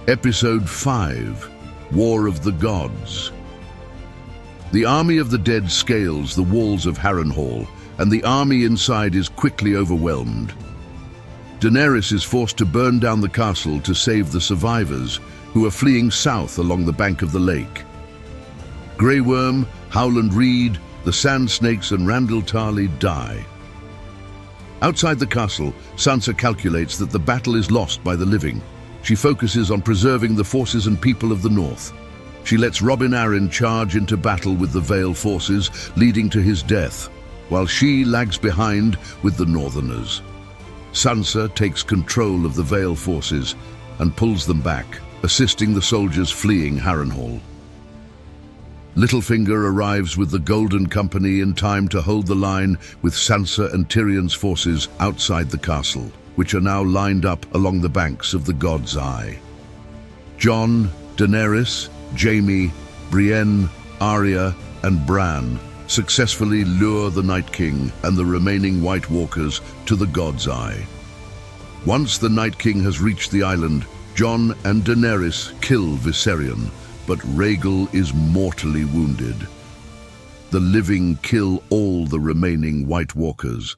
Episode 5, War of the Gods. The army of the dead scales the walls of Harrenhal, and the army inside is quickly overwhelmed. Daenerys is forced to burn down the castle to save the survivors, who are fleeing south along the bank of the lake. Grey Worm, Howland Reed, the Sand Snakes and Randyll Tarly die. Outside the castle, Sansa calculates that the battle is lost by the living. She focuses on preserving the forces and people of the north. She lets Robin Arryn charge into battle with the Vale forces, leading to his death, while she lags behind with the Northerners. Sansa takes control of the Vale forces and pulls them back, assisting the soldiers fleeing Harrenhal. Littlefinger arrives with the Golden Company in time to hold the line with Sansa and Tyrion's forces outside the castle, which are now lined up along the banks of the God's Eye. Jon, Daenerys, Jaime, Brienne, Arya, and Bran successfully lure the Night King and the remaining White Walkers to the God's Eye. Once the Night King has reached the island, Jon and Daenerys kill Viserion, but Rhaegal is mortally wounded. The living kill all the remaining White Walkers.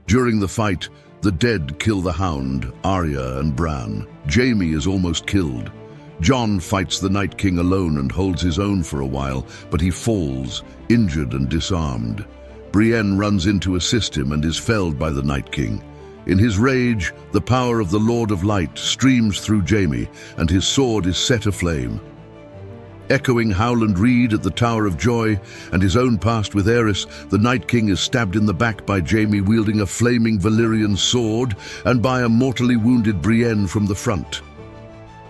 During the fight, the dead kill the Hound, Arya and Bran. Jaime is almost killed. Jon fights the Night King alone and holds his own for a while, but he falls, injured and disarmed. Brienne runs in to assist him and is felled by the Night King. In his rage, the power of the Lord of Light streams through Jaime, and his sword is set aflame. Echoing Howland Reed at the Tower of Joy and his own past with Aerys, the Night King is stabbed in the back by Jaime wielding a flaming Valyrian sword and by a mortally wounded Brienne from the front.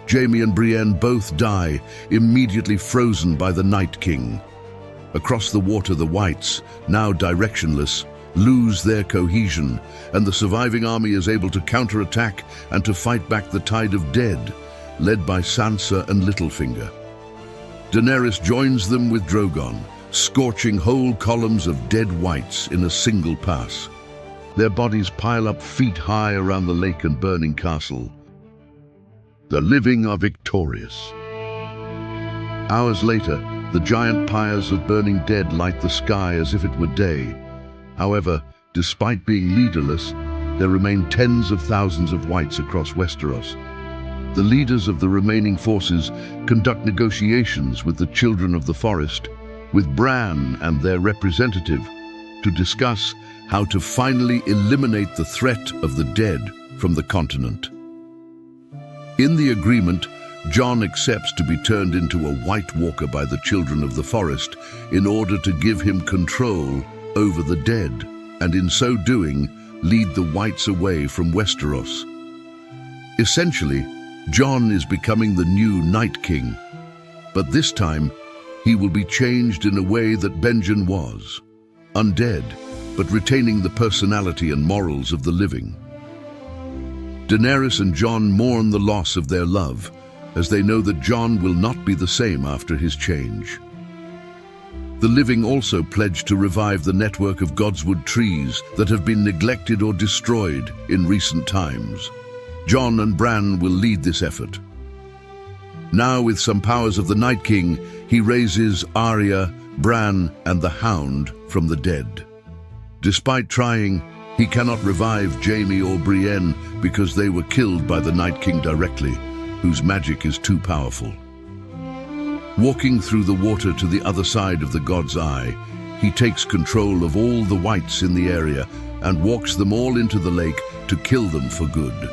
Jaime and Brienne both die, immediately frozen by the Night King. Across the water, the Whites, now directionless, lose their cohesion, and the surviving army is able to counterattack and to fight back the tide of dead, led by Sansa and Littlefinger. Daenerys joins them with Drogon, scorching whole columns of dead Whites in a single pass. Their bodies pile up feet high around the lake and burning castle. The living are victorious. Hours later, the giant pyres of burning dead light the sky as if it were day. However, despite being leaderless, there remain tens of thousands of Whites across Westeros. The leaders of the remaining forces conduct negotiations with the Children of the Forest, with Bran and their representative, to discuss how to finally eliminate the threat of the dead from the continent. In the agreement, Jon accepts to be turned into a White Walker by the Children of the Forest in order to give him control over the dead, and in so doing, lead the Whites away from Westeros. Essentially, Jon is becoming the new Night King, but this time he will be changed in a way that Benjen was, undead, but retaining the personality and morals of the living. Daenerys and Jon mourn the loss of their love, as they know that Jon will not be the same after his change. The living also pledge to revive the network of Godswood trees that have been neglected or destroyed in recent times. Jon and Bran will lead this effort. Now, with some powers of the Night King, he raises Arya, Bran, and the Hound from the dead. Despite trying, he cannot revive Jaime or Brienne because they were killed by the Night King directly, whose magic is too powerful. Walking through the water to the other side of the God's Eye, he takes control of all the Whites in the area and walks them all into the lake to kill them for good.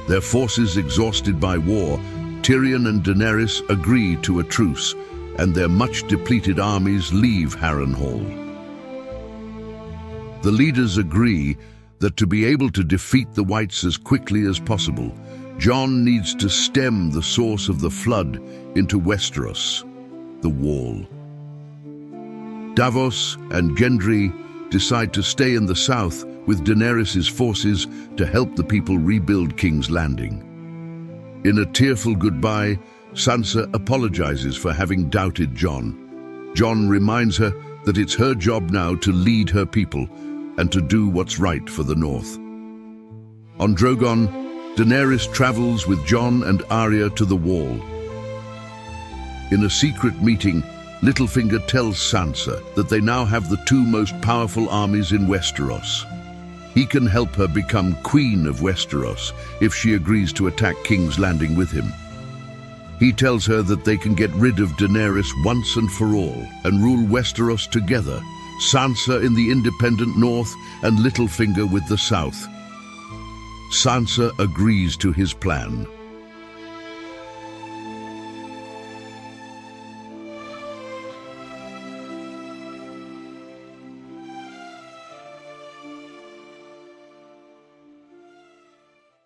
Their forces exhausted by war, Tyrion and Daenerys agree to a truce, and their much-depleted armies leave Harrenhal. The leaders agree that to be able to defeat the Whites as quickly as possible, Jon needs to stem the source of the flood into Westeros, the Wall. Davos and Gendry decide to stay in the south with Daenerys' forces to help the people rebuild King's Landing. In a tearful goodbye, Sansa apologizes for having doubted Jon. Jon reminds her that it's her job now to lead her people and to do what's right for the North. On Drogon, Daenerys travels with Jon and Arya to the Wall. In a secret meeting, Littlefinger tells Sansa that they now have the two most powerful armies in Westeros. He can help her become Queen of Westeros if she agrees to attack King's Landing with him. He tells her that they can get rid of Daenerys once and for all and rule Westeros together, Sansa in the independent north and Littlefinger with the south. Sansa agrees to his plan.